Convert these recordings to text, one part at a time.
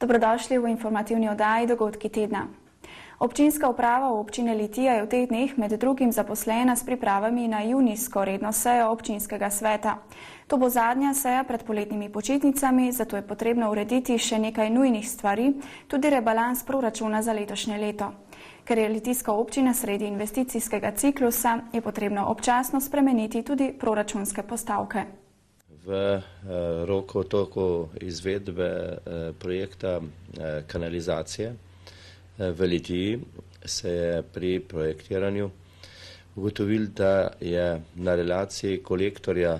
Dobrodošli v informativni oddaji Dogodki tedna. Občinska uprava občine Litija je v teh dneh med drugim zaposlena s pripravami na junijsko redno sejo občinskega sveta. To bo zadnja seja pred poletnimi počitnicami, zato je potrebno urediti še nekaj nujnih stvari, tudi rebalans proračuna za letošnje leto. Ker je litijska občina sredi investicijskega ciklusa, je potrebno občasno spremeniti tudi proračunske postavke. V roku toku izvedbe projekta kanalizacije v Litiji se je pri projektiranju ugotovil, da je na relaciji kolektorja,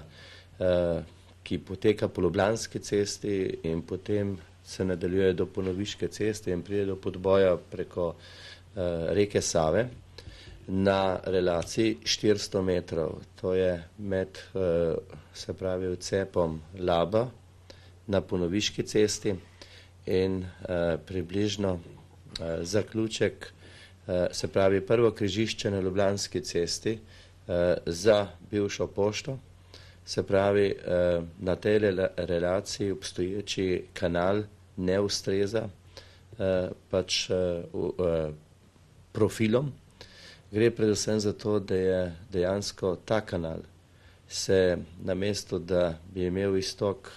ki poteka po Ljubljanski cesti in potem se nadaljuje do Ponoviške ceste in pride do podboja preko reke Save, na relaciji 400 metrov. To je med, se pravi, odcepom Laba na Ponoviški cesti in približno zaključek, se pravi, prvo križišče na Ljubljanski cesti za bivšo pošto. Se pravi, na tej relaciji obstoječi kanal ne ustreza pač profilom. Gre predvsem za to, da je dejansko ta kanal se namesto, da bi imel istok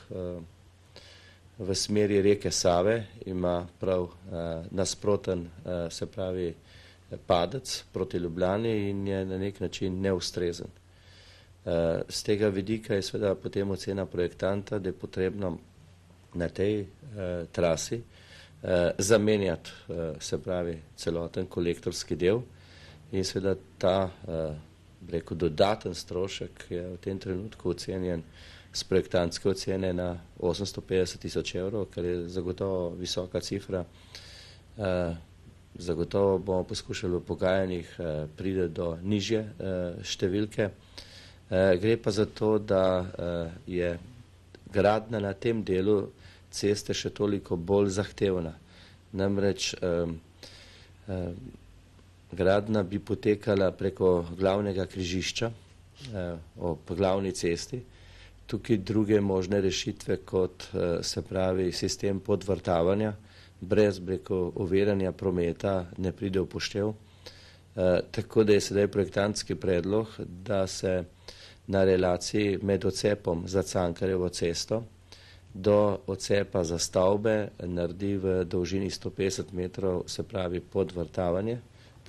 v smeri reke Save, ima prav nasproten, se pravi, padec proti Ljubljani in je na nek način neustrezen. Z tega vidika je seveda potem ocena projektanta, da je potrebno na tej trasi zamenjati, se pravi, celoten kolektorski del in seveda ta, rekel, dodaten strošek je v tem trenutku ocenjen z projektantske ocene na 850 000 evrov, kar je zagotovo visoka cifra. Zagotovo bomo poskušali v pogajanjih priti do nižje številke. Gre pa za to, da je gradnja na tem delu ceste še toliko bolj zahtevna. Namreč gradnja bi potekala preko glavnega križišča po glavni cesti. Tukaj druge možne rešitve, kot se pravi sistem podvrtavanja, brez oviranja prometa ne pride v poštev. Tako da je sedaj projektantski predlog, da se na relaciji med odcepom za Cankarjevo cesto do odcepa za stavbe naredi v dolžini 150 metrov, se pravi, podvrtavanje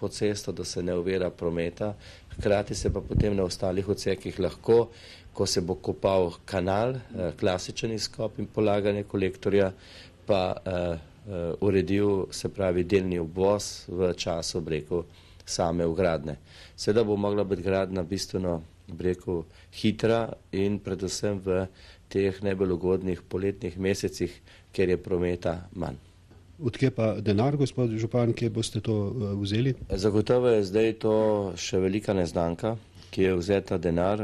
po cesto, da se ne ovira prometa. Hkrati se pa potem na ostalih odsekih lahko, ko se bo kopal kanal, klasičen izkop in polaganje kolektorja, pa uredil, se pravi, delni obvoz v času, breku, same vgradne. Seveda bo mogla biti gradnja bistveno, breku, hitra in predvsem v teh najbolj ugodnih poletnih mesecih, kjer je prometa manj. Odkje pa denar, gospod župan, kje boste to vzeli? Zagotovo je zdaj to še velika neznanka, ki je vzeta denar.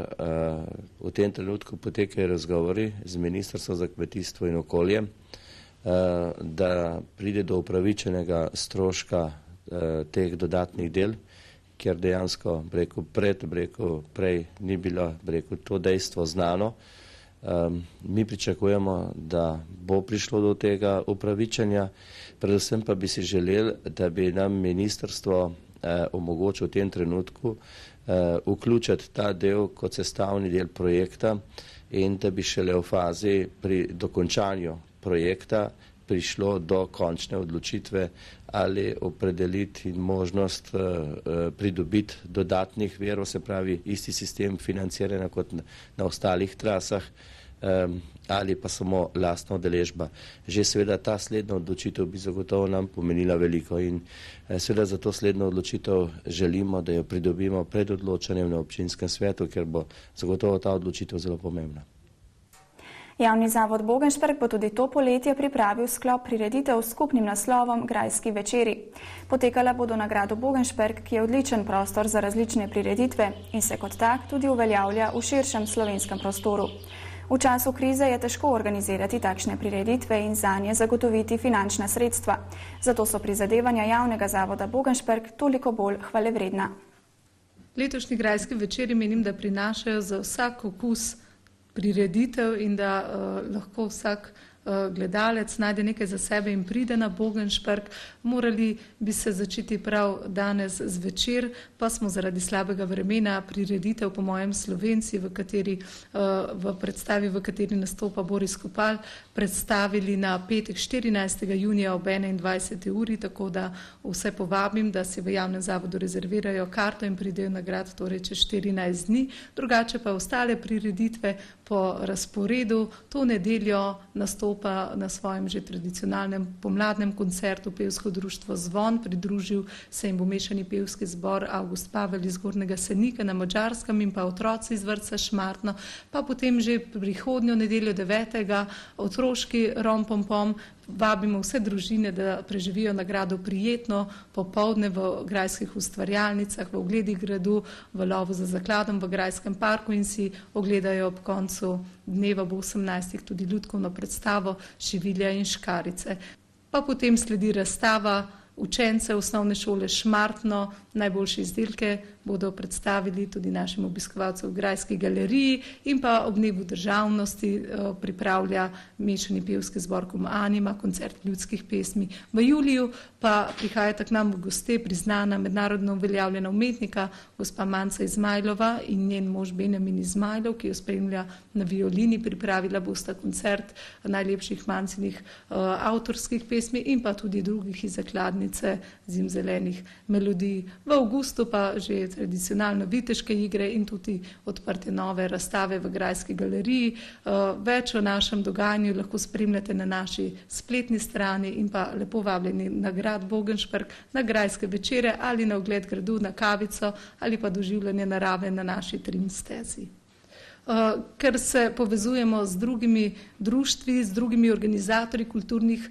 V tem trenutku potekajo razgovori z Ministrstvom za kmetijstvo in okolje, da pride do upravičenega stroška teh dodatnih del, ker dejansko prej ni bilo to dejstvo znano. Mi pričakujemo, da bo prišlo do tega upravičenja, predvsem pa bi si želeli, da bi nam ministrstvo omogočilo v tem trenutku vključiti ta del kot sestavni del projekta in da bi šele v fazi pri dokončanju projekta prišlo do končne odločitve ali opredeliti možnost pridobiti dodatnih virov, se pravi isti sistem financiranja kot na ostalih trasah, ali pa samo lastna udeležba. Že seveda ta slednja odločitev bi zagotovo nam pomenila veliko in seveda za to slednjo odločitev želimo, da jo pridobimo pred odločanjem na občinskem svetu, ker bo zagotovo ta odločitev zelo pomembna. Javni zavod Bogenšperk bo tudi to poletje pripravil sklop prireditev s skupnim naslovom Grajski večeri. Potekala bodo na gradu Bogenšperk, ki je odličen prostor za različne prireditve in se kot tak tudi uveljavlja v širšem slovenskem prostoru. V času krize je težko organizirati takšne prireditve in zanje zagotoviti finančna sredstva. Zato so prizadevanja javnega zavoda Bogenšperk toliko bolj hvalevredna. Letošnji grajski večeri menim, da prinašajo za vsak okus prireditev in da lahko vsak gledalec najde nekaj za sebe in pride na Bogenšperk. Morali bi se začeti prav danes zvečer, pa smo zaradi slabega vremena prireditev po mojem Slovenci, v predstavi, v kateri nastopa Boris Kopal, predstavili na petek 14. junija ob 21. uri, tako da vse povabim, da si v javnem zavodu rezervirajo karto in pridejo na grad, torej čez 14 dni. Drugače pa ostale prireditve po razporedu. To nedeljo nastopa na svojem že tradicionalnem pomladnem koncertu pevsko društvo Zvon, pridružil se jim bo mešani pevski zbor August Pavel iz Gornjega Senika na Madžarskem in pa otroci iz vrtca Šmartno, pa potem že prihodnjo nedeljo 9. otroški rompompom. Vabimo vse družine, da preživijo na gradu prijetno popoldne v grajskih ustvarjalnicah, v ogledi gradu, v lovu za zakladom v Grajskem parku in si ogledajo ob koncu dneva ob 18. tudi ljudkovno predstavo Šivilja in Škarice. Pa potem sledi razstava učence osnovne šole Šmartno. Najboljše izdelke bodo predstavili tudi našim obiskovalcem v Grajski galeriji in pa ob dnevu državnosti pripravlja mešani pevski zbor Anima, koncert ljudskih pesmi. V juliju pa prihajata k nam v goste priznana mednarodno uveljavljena umetnika gospa Manca Izmajlova in njen mož Benjamin Izmajlov, ki jo spremlja na violini. Pripravila bosta koncert najlepših Mancinih avtorskih pesmi in pa tudi drugih iz zakladnice zimzelenih melodij. V avgustu pa že tradicionalno viteške igre in tudi odprte nove razstave v Grajski galeriji. Več o našem dogajanju lahko spremljate na naši spletni strani in pa lepo vabljeni na grad Bogenšperk, na grajske večere ali na ogled gradu, na kavico ali pa doživljanje narave na naši Trim stezi. Ker se povezujemo z drugimi društvi, z drugimi organizatorji kulturnih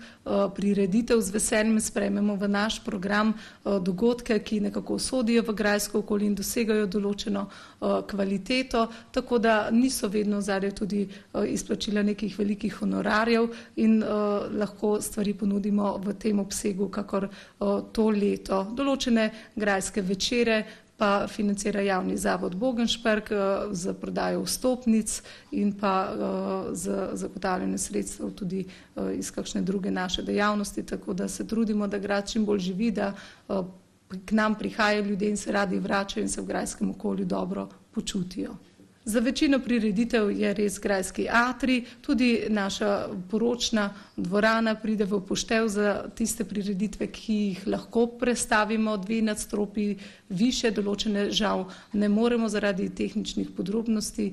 prireditev, z veseljem sprejmemo v naš program dogodke, ki nekako sodijo v grajsko okolje in dosegajo določeno kvaliteto, tako da niso vedno zadaj tudi izplačila nekih velikih honorarjev in lahko stvari ponudimo v tem obsegu, kakor to leto. Določene grajske večere pa financira javni zavod Bogenšperk za prodajo vstopnic in pa za zagotavljanje sredstev tudi iz kakšne druge naše dejavnosti, tako da se trudimo, da grad čim bolj živi, da k nam prihajajo ljudje in se radi vračajo in se v grajskem okolju dobro počutijo. Za večino prireditev je res grajski atrij, tudi naša poročna dvorana pride v upoštev za tiste prireditve, ki jih lahko prestavimo 2 nadstropji više, določene žal ne moremo zaradi tehničnih podrobnosti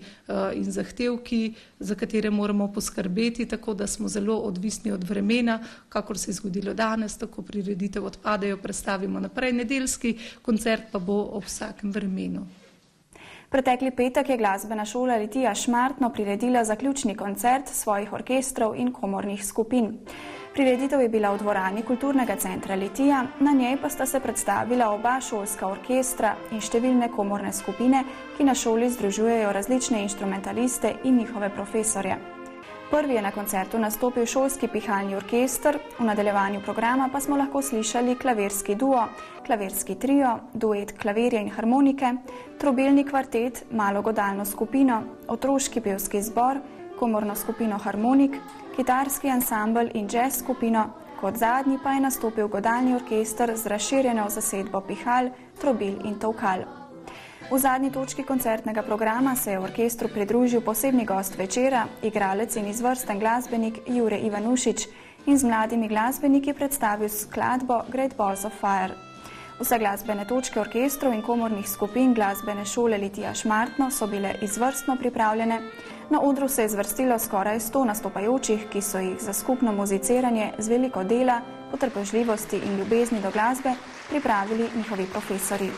in zahtevki, za katere moramo poskrbeti, tako da smo zelo odvisni od vremena, kakor se je zgodilo danes, tako prireditev odpadejo, prestavimo naprej. Nedeljski koncert pa bo ob vsakem vremenu. Pretekli petek je glasbena šola Litija Šmartno priredila zaključni koncert svojih orkestrov in komornih skupin. Prireditev je bila v dvorani Kulturnega centra Litija, na njej pa sta se predstavila oba šolska orkestra in številne komorne skupine, ki na šoli združujejo različne inštrumentaliste in njihove profesorje. Prvi je na koncertu nastopil šolski pihalni orkester, v nadaljevanju programa pa smo lahko slišali klavirski duo, klavirski trio, duet klavirja in harmonike, trobelni kvartet, malo godalno skupino, otroški pevski zbor, komorno skupino harmonik, kitarski ansambel in jazz skupino, kot zadnji pa je nastopil godalni orkester z razširjeno zasedbo pihal, trobel in tolkal. V zadnji točki koncertnega programa se je v orkestru pridružil posebni gost večera, igralec in izvrsten glasbenik Jure Ivanušič in z mladimi glasbeniki predstavil skladbo Great Balls of Fire. Vse glasbene točke orkestrov in komornih skupin glasbene šole Litija Šmartno so bile izvrstno pripravljene. Na odru se je zvrstilo skoraj 100 nastopajočih, ki so jih za skupno muziciranje z veliko dela, potrpežljivosti in ljubezni do glasbe pripravili njihovi profesorji.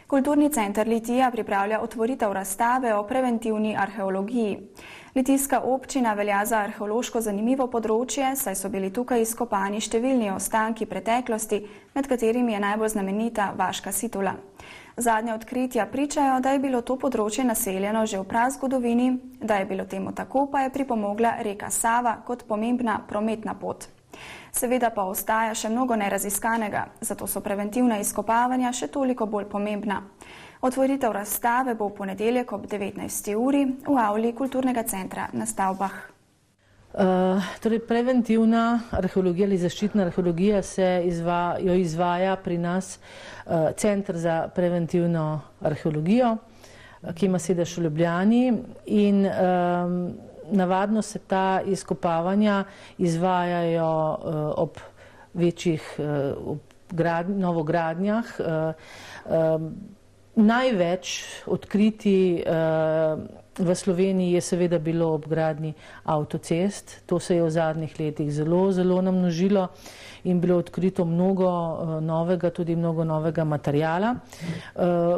Kulturni center Litija pripravlja otvoritev razstave o preventivni arheologiji. Litijska občina velja za arheološko zanimivo področje, saj so bili tukaj izkopani številni ostanki preteklosti, med katerimi je najbolj znamenita Vaška Situla. Zadnja odkritja pričajo, da je bilo to področje naseljeno že v prazgodovini, da je bilo temu tako, pa je pripomogla reka Sava kot pomembna prometna pot. Seveda pa ostaja še mnogo neraziskanega, zato so preventivna izkopavanja še toliko bolj pomembna. Otvoritev razstave bo v ponedeljek ob 19. uri v avli Kulturnega centra na Stavbah. Torej, preventivna arheologija ali zaščitna arheologija jo izvaja pri nas Center za preventivno arheologijo, ki ima sedež v Ljubljani, in navadno se ta izkopavanja izvajajo ob večjih novogradnjah. Največ odkritij v Sloveniji je seveda bilo ob gradnji avtocest. To se je v zadnjih letih zelo namnožilo in bilo odkrito mnogo novega, tudi mnogo novega materijala.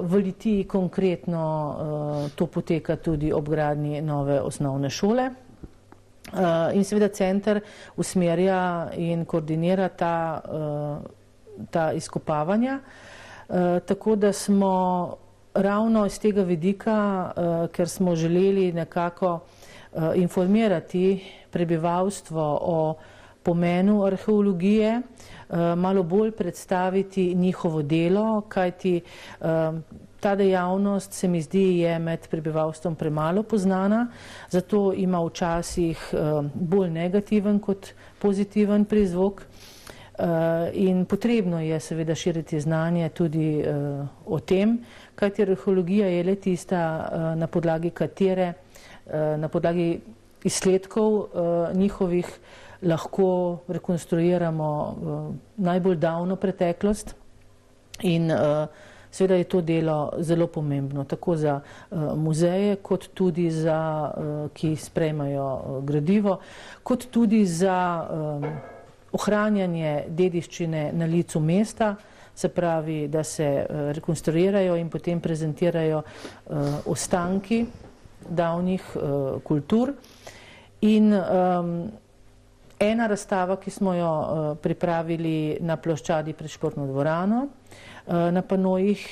V Litiji konkretno to poteka tudi ob gradnji nove osnovne šole. In seveda center usmerja in koordinira ta izkopavanja. Tako da smo ravno iz tega vidika, ker smo želeli nekako informirati prebivalstvo o pomenu arheologije, malo bolj predstaviti njihovo delo, kajti ta dejavnost, se mi zdi, je med prebivalstvom premalo poznana, zato ima včasih bolj negativen kot pozitiven prizvok. In potrebno je seveda širiti znanje tudi o tem, kajti arheologija je le tista, na podlagi katere, na podlagi izsledkov njihovih lahko rekonstruiramo najbolj davno preteklost. In seveda je to delo zelo pomembno, tako za muzeje, kot tudi za, ki sprejmajo gradivo, kot tudi za ohranjanje dediščine na licu mesta, se pravi, da se rekonstruirajo in potem prezentirajo ostanki davnih kultur. In ena razstava, ki smo jo pripravili na ploščadi pred športno dvorano, na panojih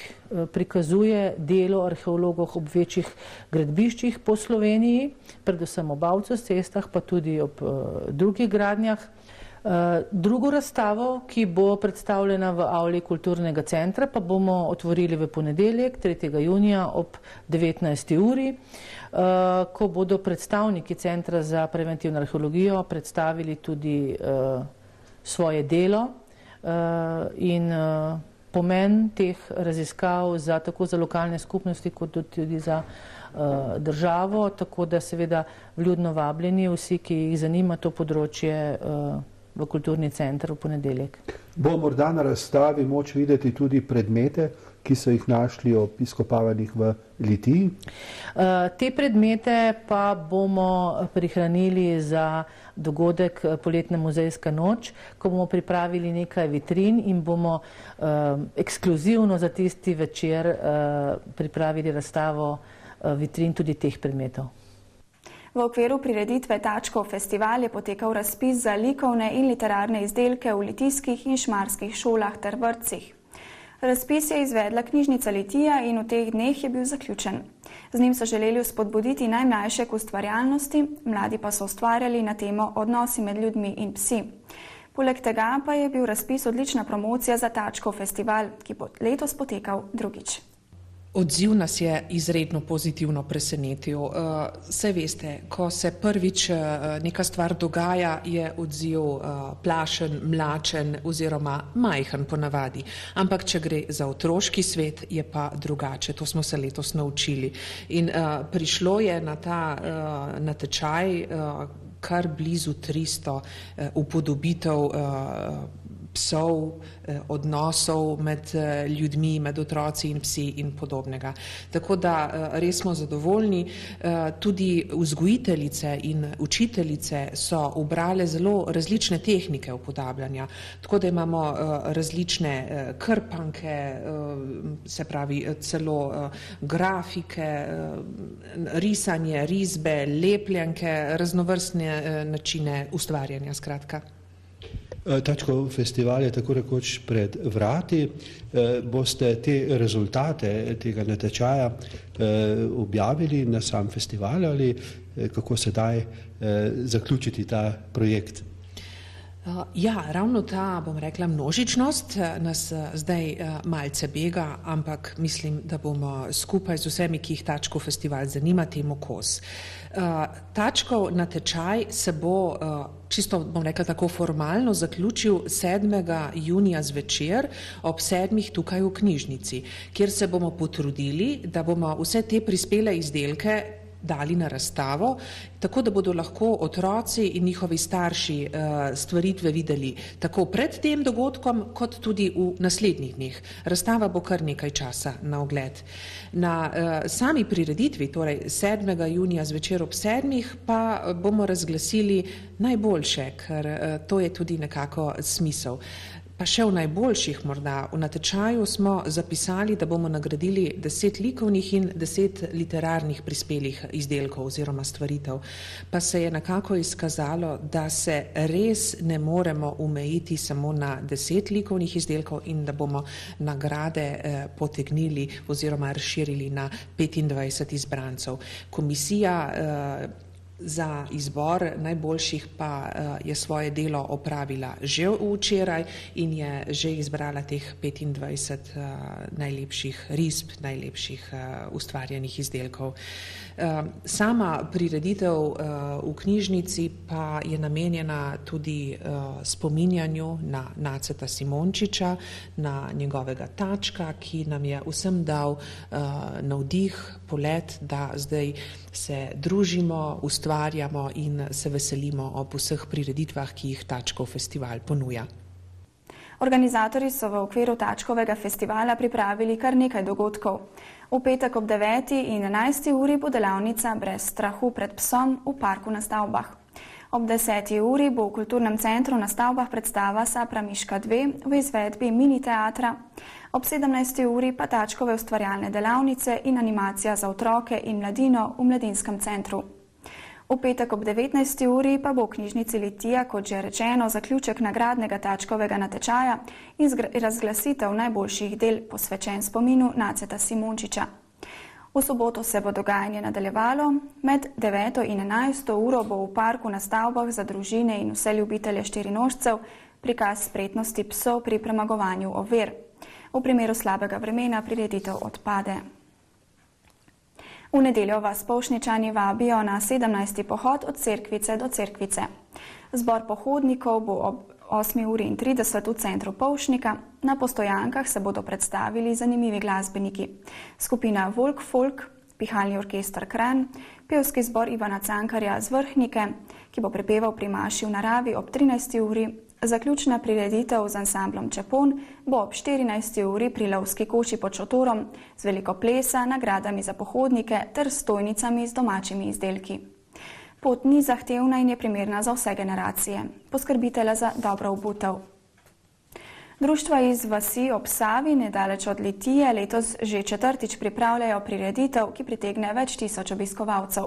prikazuje delo arheologov ob večjih gradbiščih po Sloveniji, predvsem ob avtocestah, pa tudi ob drugih gradnjah. Drugo razstavo, ki bo predstavljena v avli kulturnega centra, pa bomo otvorili v ponedeljek, 3. junija ob 19. uri, ko bodo predstavniki Centra za preventivno arheologijo predstavili tudi svoje delo in pomen teh raziskav tako za lokalne skupnosti, kot tudi za državo, tako da seveda vljudno vabljeni vsi, ki jih zanima to področje, v kulturni center v ponedeljek. Bo morda na razstavi moč videti tudi predmete, ki so jih našli ob izkopavanjih v Litiji? Te predmete pa bomo prihranili za dogodek Poletna muzejska noč, ko bomo pripravili nekaj vitrin in bomo ekskluzivno za tisti večer pripravili razstavo vitrin tudi teh predmetov. V okviru prireditve Tačkov festival je potekal razpis za likovne in literarne izdelke v litijskih in šmarskih šolah ter vrtcih. Razpis je izvedla knjižnica Litija in v teh dneh je bil zaključen. Z njim so želeli spodbuditi najmlajše k ustvarjalnosti, mladi pa so ustvarjali na temo odnosi med ljudmi in psi. Poleg tega pa je bil razpis odlična promocija za Tačkov festival, ki bo letos potekal drugič. Odziv nas je izredno pozitivno presenetil. Saj veste, ko se prvič neka stvar dogaja, je odziv plašen, mlačen oziroma majhen ponavadi. Ampak če gre za otroški svet, je pa drugače. To smo se letos naučili. In prišlo je na ta natečaj kar blizu 300 upodobitev psov, odnosov med ljudmi, med otroci in psi in podobnega. Tako da res smo zadovoljni. Tudi vzgojiteljice in učiteljice so ubrale zelo različne tehnike upodabljanja. Tako da imamo različne krpanke, se pravi celo grafike, risanje, risbe, lepljenke, raznovrstne načine ustvarjanja, skratka. Tačkov festival je tako rekoč pred vrati. Boste te rezultate tega natečaja objavili na sam festival ali kako sedaj zaključiti ta projekt? Ja, ravno ta, bom rekla, množičnost nas zdaj malce bega, ampak mislim, da bomo skupaj z vsemi, ki jih Tačkov festival zanima, temu kos. Tačkov natečaj se bo čisto, bom rekla, tako formalno zaključil 7. junija zvečer ob 7. tukaj v knjižnici, kjer se bomo potrudili, da bomo vse te prispele izdelke dali na razstavo, tako da bodo lahko otroci in njihovi starši stvaritve videli tako pred tem dogodkom, kot tudi v naslednjih dneh. Razstava bo kar nekaj časa na ogled. Na sami prireditvi, torej 7. junija zvečer ob 7. pa bomo razglasili najboljše, ker to je tudi nekako smisel. Pa še v najboljših morda. V natečaju smo zapisali, da bomo nagradili 10 likovnih in 10 literarnih prispelih izdelkov oziroma stvaritev. Pa se je nekako izkazalo, da se res ne moremo omejiti samo na 10 likovnih izdelkov in da bomo nagrade potegnili oziroma razširili na 25 izbrancev. Komisija za izbor najboljših pa je svoje delo opravila že včeraj in je že izbrala teh 25 najlepših risb, najlepših ustvarjenih izdelkov. Sama prireditev v knjižnici pa je namenjena tudi spominjanju na Naceta Simončiča, na njegovega Tačka, ki nam je vsem dal navdih, polet, da zdaj se družimo, ustvarjamo in se veselimo ob vseh prireditvah, ki jih Tačkov festival ponuja. Organizatorji so v okviru Tačkovega festivala pripravili kar nekaj dogodkov. V petek ob 9. in 11. uri bo delavnica Brez strahu pred psom v parku na stavbah. Ob 10. uri bo v kulturnem centru na stavbah predstava Sapra Miška 2 v izvedbi mini teatra. Ob 17. uri pa Tačkove ustvarjalne delavnice in animacija za otroke in mladino v mladinskem centru. V petek ob 19. uri pa bo v knjižnici Litija, kot že rečeno, zaključek nagradnega Tačkovega natečaja in razglasitev najboljših del posvečen spominu Naceta Simončiča. V soboto se bo dogajanje nadaljevalo, med 9. in 11. uro bo v parku na stavbah za družine in vse ljubitelje štirinožcev prikaz spretnosti psov pri premagovanju ovir. V primeru slabega vremena prireditev odpade. V nedeljo vas Polšničani vabijo na 17. pohod od Cerkvice do Cerkvice. Zbor pohodnikov bo ob 8:30 v centru Polšnika. Na postojankah se bodo predstavili zanimivi glasbeniki. Skupina Volk Folk, pihalni orkester Kranj, pevski zbor Ivana Cankarja z Vrhnike, ki bo prepeval pri maši v naravi ob 13. uri. Zaključna prireditev z ansamblom Čepon bo ob 14. uri pri lovski koči pod šotorom z veliko plesa, nagradami za pohodnike ter stojnicami z domačimi izdelki. Pot ni zahtevna in je primerna za vse generacije. Poskrbite le za dobro obutev. Društva iz vasi ob Savi, nedaleč od Litije, letos že 4. pripravljajo prireditev, ki pritegne več tisoč obiskovalcev.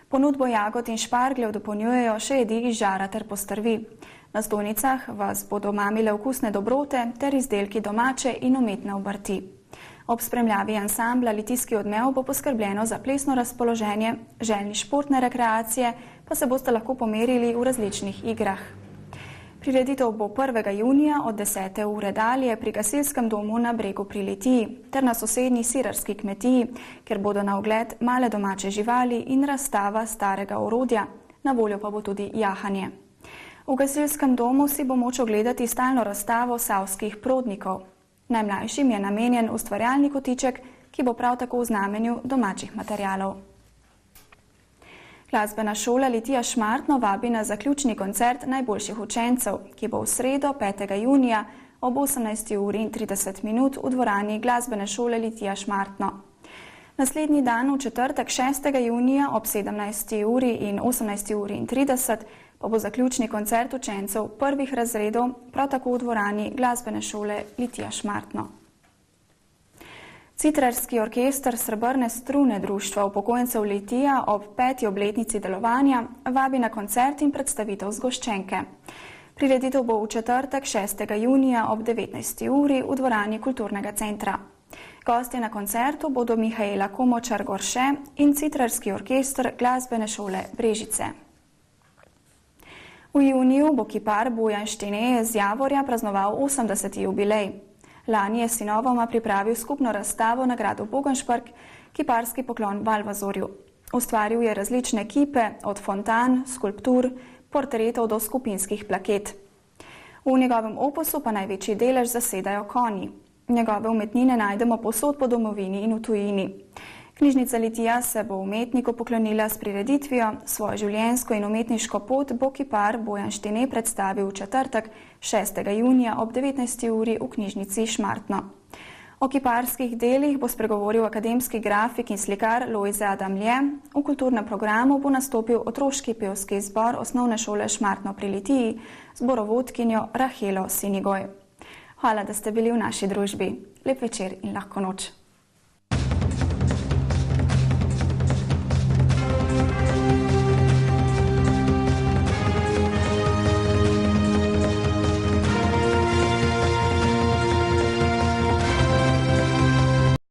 Ponudbo jagod in špargljev dopolnjujejo še jedi iz žara ter postrvi. Na stojnicah vas bodo mamile okusne dobrote ter izdelki domače in umetne obrti. Ob spremljavi ansambla Litijski odmev bo poskrbljeno za plesno razpoloženje, željni športne rekreacije pa se boste lahko pomerili v različnih igrah. Prireditev bo 1. junija od 10. ure dalje pri gasilskem domu na Bregu pri Litiji ter na sosednji sirarski kmetiji, kjer bodo na ogled male domače živali in razstava starega orodja, na voljo pa bo tudi jahanje. V gasilskem domu si bo moč ogledati stalno razstavo savskih prodnikov. Najmlajšim je namenjen ustvarjalni kotiček, ki bo prav tako v znamenju domačih materialov. Glasbena šola Litija Šmartno vabi na zaključni koncert najboljših učencev, ki bo v sredo 5. junija ob 18:30 v dvorani Glasbene šole Litija Šmartno. Naslednji dan v četrtek 6. junija ob 17. uri in 18:30 pa bo zaključni koncert učencev prvih razredov, prav tako v dvorani Glasbene šole Litija Šmartno. Citrarski orkester Srebrne strune Društva upokojencev Litija ob 5. obletnici delovanja vabi na koncert in predstavitev zgoščenke. Prireditev bo v četrtek 6. junija ob 19. uri v dvorani Kulturnega centra. Gostje na koncertu bodo Mihaela Komočar-Gorše in Citrarski orkester Glasbene šole Brežice. V juniju bo kipar Bojan Štene z Javorja praznoval 80. jubilej. Lani je sinovoma pripravil skupno razstavo na gradu Bogenšperk, kiparski poklon Valvazorju. Ustvaril je različne kipe, od fontan, skulptur, portretov do skupinskih plaket. V njegovem opusu pa največji delež zasedajo konji. Njegove umetnine najdemo povsod po domovini in v tujini. Knjižnica Litija se bo umetniku poklonila s prireditvijo, svojo življenjsko in umetniško pot bo kipar Bojan Štene predstavil v četrtek 6. junija ob 19. uri v knjižnici Šmartno. O kiparskih delih bo spregovoril akademski grafik in slikar Lojze Adamlje. V kulturnem programu bo nastopil otroški pevski zbor osnovne šole Šmartno pri Litiji z zborovodkinjo Rahelo Sinigoj. Hvala, da ste bili v naši družbi. Lep večer in lahko noč.